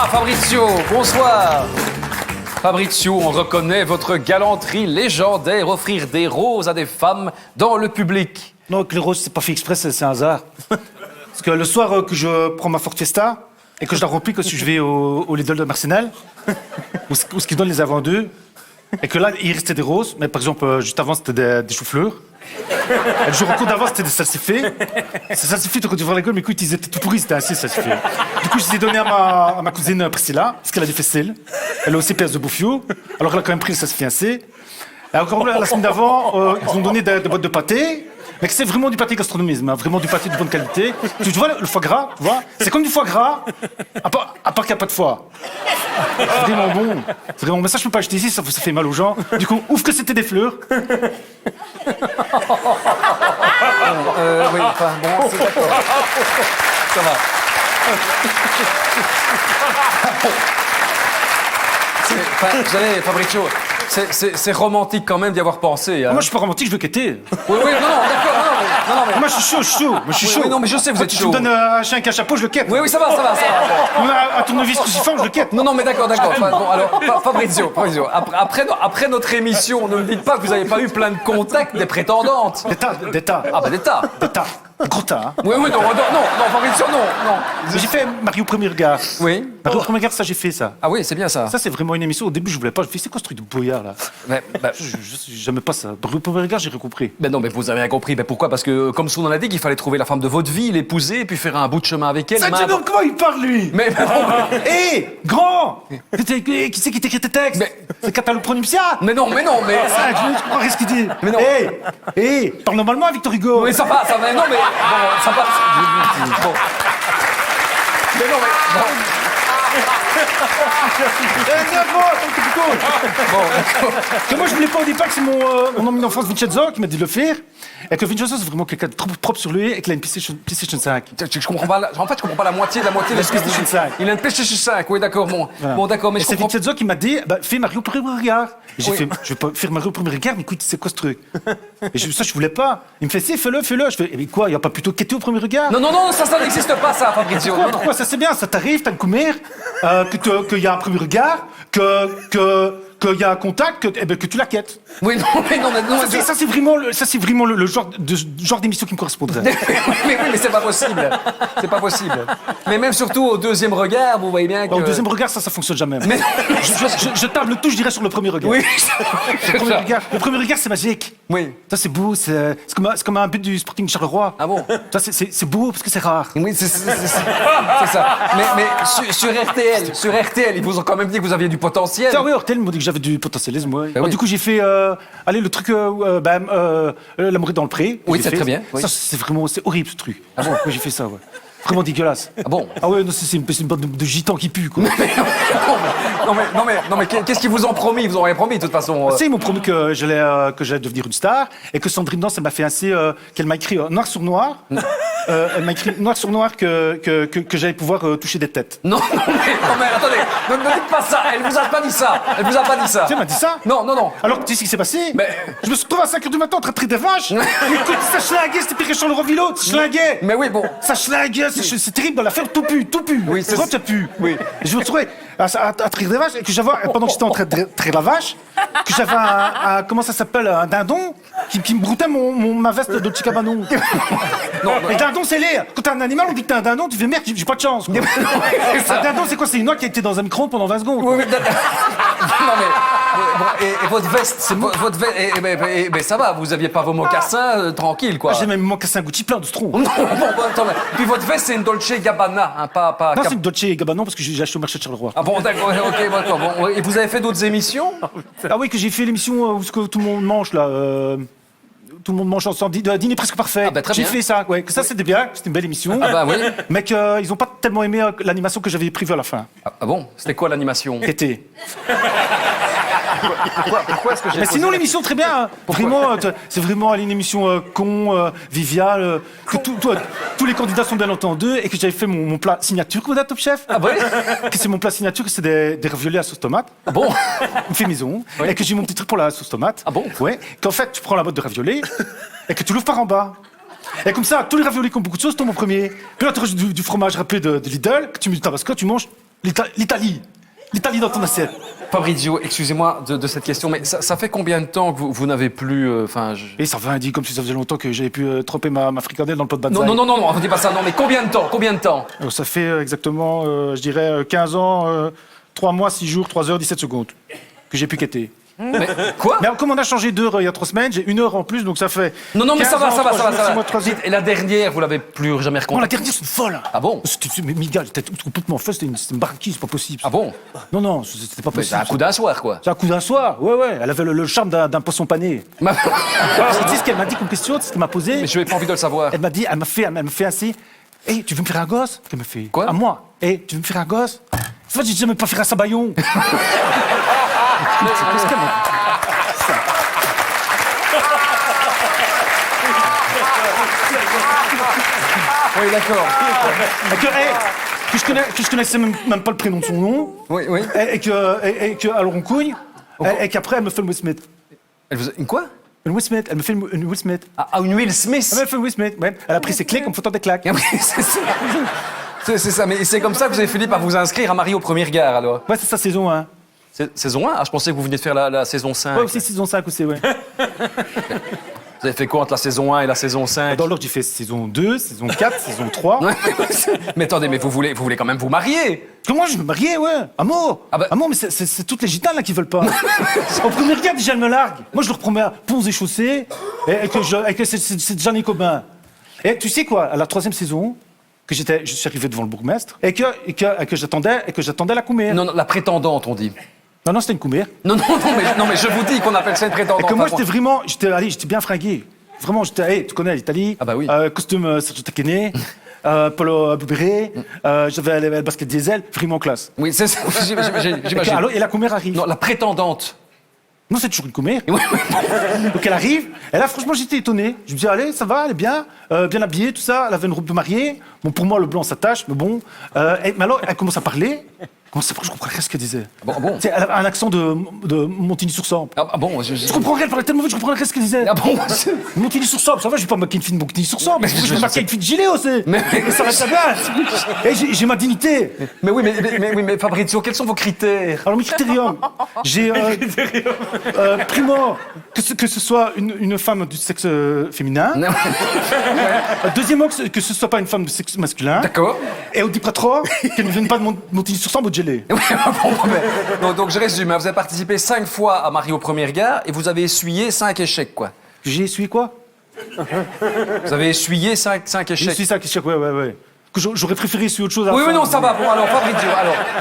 Ah, Fabrizio, bonsoir. Fabrizio, on reconnaît votre galanterie légendaire, offrir des roses à des femmes dans le public. Non, que les roses, c'est pas fait exprès, c'est un hasard. Parce que le soir que je prends ma Ford Fiesta et que je la remplis que si je vais au Lidl de Marcinelle, où ce qu'ils donnent les avant-deux, et que là, il restait des roses, mais par exemple, juste avant, c'était des choux-fleurs. Et le jour au cours d'avant, c'était des salsifés. Ces salsifés, tu aurais dû voir la gueule, mais écoute, ils étaient tout pourris, c'était assez salsifés. Du coup, je les ai donnés à ma cousine Priscilla, parce qu'elle a des fessiers. Elle a aussi PS de Bouffio, alors elle a quand même pris le salsifé assez. Et encore la semaine d'avant, ils ont donné des boîtes de pâté. Mais c'est vraiment du pâté gastronomisme, hein, vraiment du pâté de bonne qualité. Tu vois, le foie gras, tu vois, c'est comme du foie gras, à part qu'il n'y a pas de foie. C'est vraiment bon. C'est vraiment, mais ça, je peux pas acheter ici, ça fait mal aux gens. Du coup, ouf que c'était des fleurs. Oui, enfin, bon, c'est d'accord. Ça va. Vous savez, Fabrizio, c'est romantique quand même d'y avoir pensé. Hein. Moi, je suis pas romantique, je veux quitter. Oui, non, d'accord, non, mais... Moi, je suis chaud. Moi, je suis chaud. Oui, non, mais je sais, vous êtes Tu chaud. me donnes un chien avec un chapeau, je le quitte. Oui, ça va. Un tournevis cruciforme, je le quitte. Non, mais d'accord. Enfin, bon, alors, Fabrizio, après notre émission, ne me dites pas que vous n'avez pas eu plein de contacts des prétendantes. Des tas. Ah, bah, des tas. Gros tas, hein. Oui, non, Fabrizio, non. J'ai fait Marie au premier regard. Oui. Marie au premier regard, ça, j'ai fait ça. Ah oui, c'est bien ça. Ça, c'est vraiment une émission. Au début, je voulais pas. Je fais, c'est quoi ce truc de brouillard, là? J'aimais pas ça. Marie au premier regard, j'ai rien compris. Ben non, mais vous avez rien compris. Ben pourquoi? Parce que, comme son nom l'indique, il fallait trouver la femme de votre vie, l'épouser, puis faire un bout de chemin avec elle. Ça, tu sais comment il parle, lui? Mais Hé, grand! Qui c'est qui t'écrit tes textes? Mais- C'est catalogue prononciat? mais non. Ça, je comprends rien ce qu'il dit. Mais non. Hé, parle normalement avec Victor Hugo. Mais ça va, non, mais... Bon, ça va... Bon. Mais non, mais... Bon. Que moi, je voulais pas au départ que c'est mon ami d'enfance Vincenzo qui m'a dit de le faire. Et que Vincenzo, c'est vraiment quelqu'un de trop propre sur lui et qu'il a une PlayStation 5. Je comprends pas... En fait, je comprends pas la moitié de la PlayStation 5. Il a une PlayStation 5, oui, d'accord, bon. Voilà. Bon, d'accord, mais et je c'est comprends... Vincenzo qui m'a dit, fais Mario au premier regard. Et j'ai Oui. fait, je vais pas faire Mario au premier regard, mais écoute, c'est quoi ce truc? Et ça, je voulais pas. Il me fait, si, fais-le. Je fais, mais quoi, il y a pas plutôt qu'était au premier regard? Non, ça n'existe pas, ça, Fabrizio. Pourquoi ça, c'est bien, ça t'arrive, t'as une coumère, qu'il y a un premier regard, qu'il y a un contact, que tu la quêtes. Oui, non, Ça, c'est vraiment le genre d'émission qui me correspondrait. mais c'est pas possible. C'est pas possible. Mais même surtout au deuxième regard, vous voyez bien que... Au deuxième regard, ça fonctionne jamais. Mais non. Je table tout, je dirais, sur le premier regard. Oui. Le premier regard, c'est magique. Oui. Ça, c'est beau, c'est comme un but du Sporting Charleroi. Ah bon? Ça, c'est beau parce que c'est rare. Oui, c'est ça. Mais sur RTL, ils vous ont quand même dit que vous aviez du potentiel. Ça, oui, Hortel m'ont dit que j'avais du potentialisme, ouais. Ben oui. Du coup, j'ai fait, le truc, l'amour est dans le pré. Oui, J'ai c'est fait. très bien, oui. Ça, c'est horrible, ce truc. Ah bon? Oui, j'ai fait ça, ouais. Vraiment dégueulasse. Ah bon? Ah ouais, non, c'est une bande de gitans qui puent, quoi. Non, mais qu'est-ce qu'ils vous ont promis? Ils vous ont rien promis, de toute façon. Tu sais, ils m'ont promis que j'allais devenir une star et que Sandrine Dans, elle m'a fait assez qu'elle m'a écrit noir sur noir. Elle m'a écrit noir sur noir que j'allais pouvoir toucher des têtes. Non, mais attendez, ne dites pas ça. Elle vous a pas dit ça. Tu sais, elle m'a dit ça? Non. Alors, tu sais ce qui s'est passé? Mais- Je me suis retrouvé à 5h du matin en train de traiter des vaches. Écoute, ça schlinguait, c'était pire que Charles Rovillot, ça schlinguait. Mais oui, bon. Ça schlinguait, c'est terrible dans l'affaire, tout pue. Oui, c'est vrai que ça pue. Oui. Et je me retrouvais à traiter des vaches et que j'avais, pendant que j'étais en train de traiter la vache, que j'avais comment ça s'appelle, un dindon qui me broutait ma veste de Chica Banon. Et dindon, c'est laid. Quand t'as un animal, on dit que t'as un dindon, tu fais merde, j'ai pas de chance. Quoi. Un dindon, c'est quoi? C'est une noix qui a été dans un micro-ondes pendant 20 secondes. Oui, non, mais et votre veste, c'est votre veste. Mais ça va, vous aviez pas vos mocassins tranquille, quoi. J'ai même mon cassin Gucci plein de stron. Non, attends, mais... Puis votre veste, c'est une Dolce Gabbana, hein, pas... Non, c'est une Dolce et Gabbana parce que j'ai acheté au marché de Charleroi. Ah bon, d'accord, ok, d'accord. Bon, et vous avez fait d'autres émissions? Ah oui, que j'ai fait l'émission où ce que tout le monde mange, là. Tout le monde mange ensemble, dîner presque parfait. Ah bah, très j'ai bien. fait ça, ouais. Que ça, c'était bien, c'était une belle émission. Ah bah oui. Mais qu'ils ont pas tellement aimé l'animation que j'avais prévue à la fin. Ah bon? C'était quoi l'animation? Était. Pourquoi est-ce que j'ai Mais posé sinon, la- l'émission, très bien. Hein. Vraiment, c'est vraiment une émission viviale, que tous les candidats sont bien entendus et que j'avais fait mon plat signature, comme on dit à Top Chef. Ah ouais? Que c'est mon plat signature, que c'est des raviolis à sauce tomate. Ah bon? On fait maison. Oui. Et que j'ai mon petit truc pour la sauce tomate. Ah bon? Ouais. Qu'en fait, tu prends la boîte de raviolis et que tu l'ouvres par en bas. Et comme ça, tous les raviolis qui ont beaucoup de sauce tombent au premier. Puis là, tu rajoutes du fromage râpé de Lidl, que tu mets du tabasco, tu manges. L'Italie. L'Italie dans ton assiette. Fabrizio, excusez-moi de cette question, mais ça fait combien de temps que vous n'avez plus... Et ça fait dit comme si ça faisait longtemps que j'avais pu tremper ma fricadelle dans le pot de banzai. Non, on ne dit pas ça, non, mais combien de temps Alors, ça fait exactement, je dirais, 15 ans, 3 mois, 6 jours, 3 heures, 17 secondes que j'ai pu quitter. Mais quoi? Mais comme on a changé d'heure il y a 3 semaines, j'ai 1 heure en plus, donc ça fait... Non, mais 15 ça va, ans, ça 3 jours, 6 va. mois, 3 heures. Dites, et la dernière, vous l'avez plus jamais Non, la recontactée? dernière, c'est une folle. Ah bon? Mais Miguel, j'étais complètement folle, c'était une barquille, c'est pas possible. Ah bon? Non, c'était pas Mais c'est possible. un coup d'un soir, quoi. C'est un coup d'un soir, ouais. Elle avait le charme d'un poisson pané. Mais Tu sais ce qu'elle m'a dit comme question, ce qu'elle m'a posé? je n'ai pas envie de le savoir. Elle m'a fait ainsi. Hey, tu veux me faire un gosse? Elle me fait. Quoi? À moi. Hey, tu veux me faire un gosse? C'est vrai, j'ai jamais pas faire un sabayon. Qu'est-ce qu'elle m'a dit? Oui, d'accord. Que je connaissais même pas le prénom de son nom. Oui. Et que alors on couille. Et qu'après, elle me fait le Will Smith. Une quoi? Une Will Smith. Elle me fait une Will Smith. Ah, une Will Smith. Elle me fait une Will Smith. Ouais. Elle a pris ses clés comme foutant des claques. Et après, c'est ça. C'est ça, mais c'est comme ça que vous avez fini par vous inscrire à Marie au premier regard, alors. Ouais, c'est ça, saison 1. Saison 1? Ah, je pensais que vous veniez de faire la saison 5. Ouais, aussi saison 5 aussi, ouais. Vous avez fait quoi entre la saison 1 et la saison 5? Dans l'ordre, j'ai fait saison 2, saison 4, saison 3. Mais attendez, mais vous voulez quand même vous marier? Comment je veux me marier, ouais? Amour! Ah bah- Amour, mais c'est toutes les gitanes là qui veulent pas. Au premier regard, déjà, elle me largue. Moi, je leur promets ponts et chaussées, et que c'est déjà les copains. Et tu sais quoi? À la 3e saison, je suis arrivé devant le bourgmestre, et que j'attendais la coumère. Non, la prétendante, on dit. Non, c'était une coumère. Non, mais je vous dis qu'on appelle ça une prétendante. Et que moi, Enfin, j'étais bien fringué. Vraiment, tu connais l'Italie. Ah bah oui. Costume Sergio Tacchini, polo Burberry, j'avais les baskets diesel, vraiment classe. Oui, c'est ça, j'imagine. Et la coumère arrive. Non, la prétendante. Non, c'est toujours une commère. Oui, Donc elle arrive, et là franchement j'étais étonné. Je me dis allez, ça va, elle est bien, bien habillée, tout ça. Elle avait une robe de mariée. Bon, pour moi le blanc s'attache, mais bon. Mais alors elle commence à parler. Je comprends rien ce qu'elle disait. Bon. Tu sais, elle avait un accent de Montigny-sur-Sambre. Ah bon, Je comprends rien, elle parlait tellement vite, je comprends rien ce qu'elle disait. Ah bon? Montigny-sur-Sambre, ça va, je vais pas maquiller une fille de Montigny-sur-Sambre. Mais Je vais maquiller une fille de Gilet aussi. Mais ça reste bien. Et j'ai ma dignité. Mais oui, mais Fabrizio, quels sont vos critères? Alors, mes critériums, j'ai primo, que ce soit une femme du sexe féminin. Non. Deuxièmement, que ce soit pas une femme du sexe masculin. D'accord. Et au dit pas trop, qu'elle ne vienne pas de Montigny-sur-Sambre ou de Gelée. Oui, bon, mais- donc je résume, hein, vous avez participé 5 fois à Marie au premier regard et vous avez essuyé 5 échecs, quoi. J'ai essuyé quoi? Vous avez essuyé 5 J'ai échecs. essuyé ça, ouais. Que j'aurais préféré essuyer autre chose à la Oui, fin. non, ça va. Bon,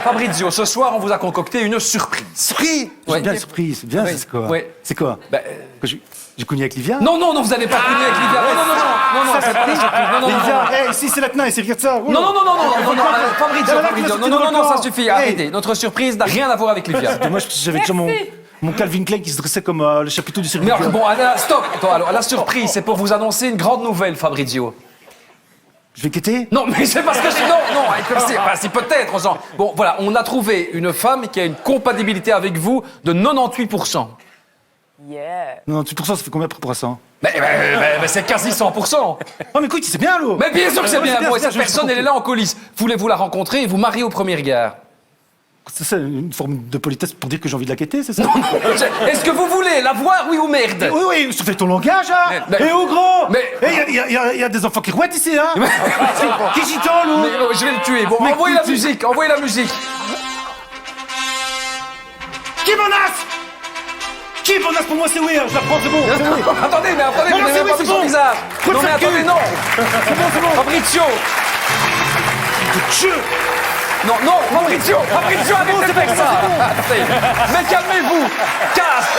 Fabrizio, ce soir, on vous a concocté une surprise. Surprise. Ouais. J'aime bien les surprises. Bien, Oui. c'est quoi? Oui. C'est quoi? Bah, Que j'ai connu avec Livia? non, vous n'avez pas connu avec Livia. Non, c'est pas la surprise. Non, Livia, ici c'est la tenue, c'est regarde ça. non, Fabrizio, ça suffit, Hey. arrêtez. Notre surprise n'a rien à voir avec Livia. Dommage parce que j'avais déjà mon Calvin Klein qui se dressait comme le chapiteau du Mais serviteur. alors, bon, stop. Attends, alors, la surprise, c'est pour vous annoncer une grande nouvelle, Fabrizio. Je vais quitter? Non, mais c'est parce que c'est peut-être, on sent. Bon, voilà, on a trouvé une femme qui a une compatibilité avec vous de 98%. Yeah. Non, 8%, ça fait combien par rapport à ça? Mais c'est quasi 100%. Oh, mais écoute, c'est bien, l'eau! Mais bien sûr que c'est bien. Bon, et cette je personne, comprends. elle est là en coulisses. Voulez-vous la rencontrer et vous marier au premier regard? C'est une forme de politesse pour dire que j'ai envie de la quitter, c'est ça? Est-ce que vous voulez la voir, oui ou merde? Oui, surveille ton langage, hein! Mais- Et au gros! mais- Il y a des enfants qui rouettent ici, hein! Qui gitan, l'eau! Mais, je vais le tuer. Bon, Mais envoyez la écoute, musique, envoyez la musique. Qui menace? Qui menace pour moi, c'est oui, hein, je la prends, c'est bon! C'est oui. Attendez, mais attendez, Non, vous non, n'avez c'est même oui, pas c'est vu son bon. visage. Coup de Non, mais faire attendez, cul. non. C'est bon! Fabrizio. Dieu! Non, Fabrizio, arrêtez de faire ça. Attendez. Mais calmez-vous. Casse.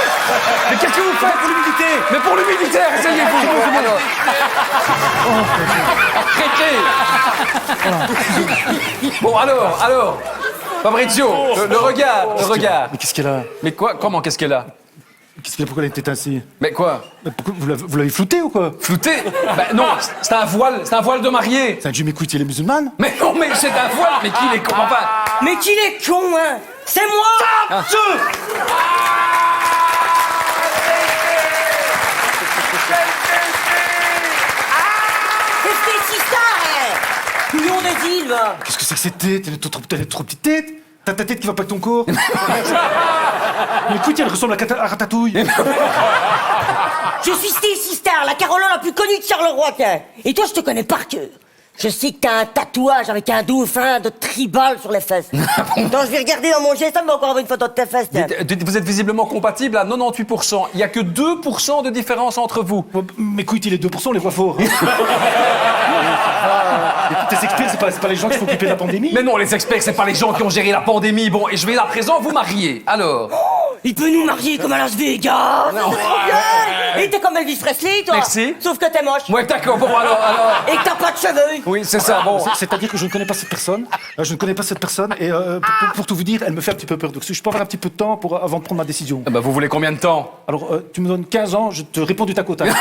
Mais qu'est-ce que vous faites? Pour l'humidité! Mais pour le militaire, essayez-vous. Arrêtez. Bon, alors. Fabrizio, le regard. Mais qu'est-ce qu'elle a? Mais quoi? Comment? Qu'est-ce qu'elle a? Qu'est-ce qu'elle a? Pourquoi elle était ainsi? Mais quoi? Mais pourquoi vous l'avez flouté ou quoi? Flouté? Ben non, c'est un voile de mariée. C'est un Jimmy Couty, elle est musulmane? Mais non, mais c'est un voile. Mais qui est con? Enfin, Mais qu'il est con, hein! C'est moi! Qu'est-ce que c'est ça, hein? Couillon de Brésil, va. Qu'est-ce que c'est que cette tête? T'as une trop petite tête. T'as ta tête qui va pas avec ton corps. Mais écoute, elle ressemble à Ratatouille. Je suis Stacy Star, la Caroline la plus connue de Charleroi, tiens. Et toi, je te connais par cœur. Je sais que t'as un tatouage avec un dauphin de tribal sur les fesses. Attends, je vais regarder dans mon GSM, mais encore une photo de tes fesses, tiens. Vous êtes visiblement compatible à 98%. Il n'y a que 2% de différence entre vous. Mais écoute, il est 2%, on les voit fort. Hein. Écoute, tes experts, c'est pas les gens qui sont occupés de la pandémie. Mais non, les experts, c'est pas les gens qui ont géré la pandémie. Bon, et je vais à présent vous marier. Alors. Il peut nous marier comme à Las Vegas. Non. C'est trop bien. Et t'es comme Elvis Presley, toi. Merci. Sauf que t'es moche. Ouais, d'accord, bon, alors. Et que t'as pas de cheveux. Oui, c'est ça, bon. C'est-à-dire que je ne connais pas cette personne. Je ne connais pas cette personne. Et pour tout vous dire, elle me fait un petit peu peur. Donc si je peux avoir un petit peu de temps avant de prendre ma décision. Ah bah, vous voulez combien de temps? Alors, tu me donnes 15 ans, je te réponds du tac au tac. 15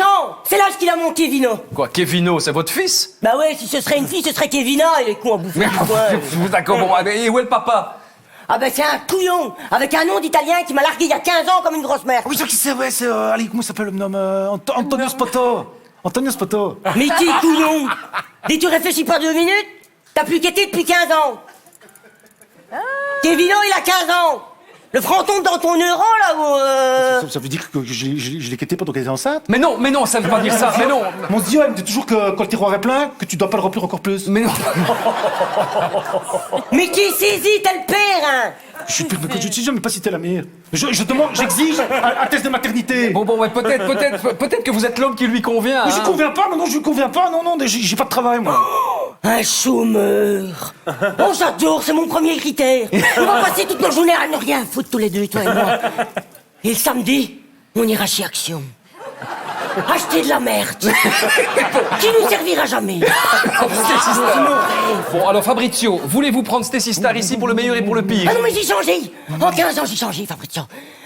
ans. C'est l'âge qu'il a mon Kevino. Quoi, Kevino, c'est votre fils? Bah ouais, si ce serait une fille, ce serait Kevina. Il est con à bouffer. D'accord, bon, et où est le papa? Ah ben c'est un couillon, avec un nom d'italien qui m'a largué il y a 15 ans comme une grosse mère. Oui, c'est qui c'est, ouais, c'est... allez, comment s'appelle le nom Antonio Spoto. Antonio Spoto. Mais qui est couillon? Et tu réfléchis pas 2 minutes? T'as plus quêté depuis 15 ans. Kevino, il a 15 ans. Le fronton dans ton euro, là, où... Ça veut dire que je l'ai quitté pendant qu'elle était enceinte. Mais non, ça ne veut pas dire ça, mais non. Mon Dieu, elle me dit toujours que quand le tiroir est plein, que tu dois pas le remplir encore plus. Mais non. Mais qui saisit, t'es le père, hein? Je suis jamais pas cité la mère. Je demande, j'exige un test de maternité. Bon, ouais, peut-être que vous êtes l'homme qui lui convient. Mais hein. je conviens pas, non, je lui conviens pas, non, j'ai pas de travail, moi. Un chômeur. Oh, j'adore, c'est mon premier critère. On va passer toute nos journées à ne rien foutre tous les deux, toi et moi. Et le samedi, on ira chez Action. Acheter de la merde. Qui nous servira jamais. Stacy Star. Bon, alors Fabrizio, voulez-vous prendre Stacy Star ici pour le meilleur et pour le pire? Ah non, mais j'ai changé. En 15 ans, j'ai changé, Fabrizio.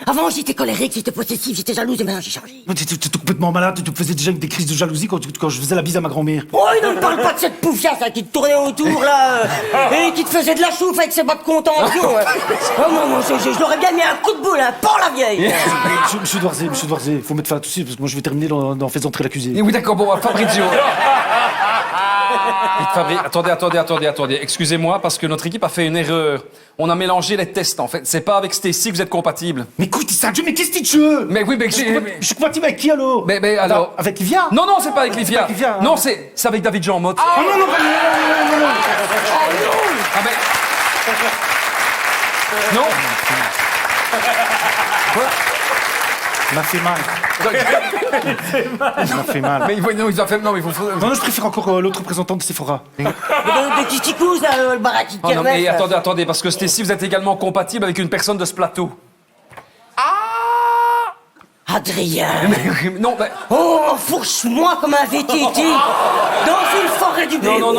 Avant, j'étais colérique, j'étais possessif, j'étais jalouse, et maintenant, j'ai changé. T'es complètement malade, tu faisais déjà des crises de jalousie quand je faisais la bise à ma grand-mère. Oh, il ne parle pas de cette poufiasse là, qui te tournait autour, là, et qui te faisait de la chouffe avec ses bas de contention. Oh non, je l'aurais bien mis un coup de boule, hein, pour la vieille. Monsieur Doirzé, faut mettre fin à tout ça, parce que moi je vais terminer dans faisant entrer l'accusé. Oui, d'accord, bon, Fabrizio. Attendez, excusez-moi, parce que notre équipe a fait une erreur. On a mélangé les tests, en fait. C'est pas avec Stacy que vous êtes compatibles. Mais écoute, c'est un jeu, mais qu'est-ce que tu veux? Mais oui, mais Je suis compatible avec qui alors? Mais alors... Attends, avec Livia? Non, c'est pas avec Livia. pas avec Livia, hein. Non, c'est avec David Jean Motte. Oh non. Ah, mais... Non. Il m'a fait mal. Il m'a fait mal. Mais il a fait... Non, mais il faut... Non, je préfère encore l'autre représentant de Sephora. De Tisticous, là, le baraki de Oh non, mais kermesse. attendez, parce que Stacy, vous êtes également compatible avec une personne de ce plateau. Adrien. Non, mais... Oh, enfourche-moi comme un VTT dans une forêt du Béou.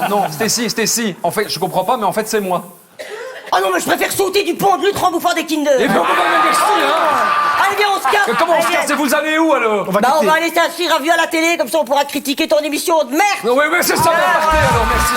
Non, Stacy, en fait, je comprends pas, mais en fait, c'est moi. Oh non, mais je préfère sauter du pont de lutte en bouffant des Kinder. Et puis on peut pas même hein. Allez, viens, on se casse. Comment on se Allez, casse? Et vous allez où, alors? On va Bah, on quitter. va aller s'inscrire à Vue à la télé, comme ça on pourra critiquer ton émission de merde. Oui, c'est ça, partez, alors, merci.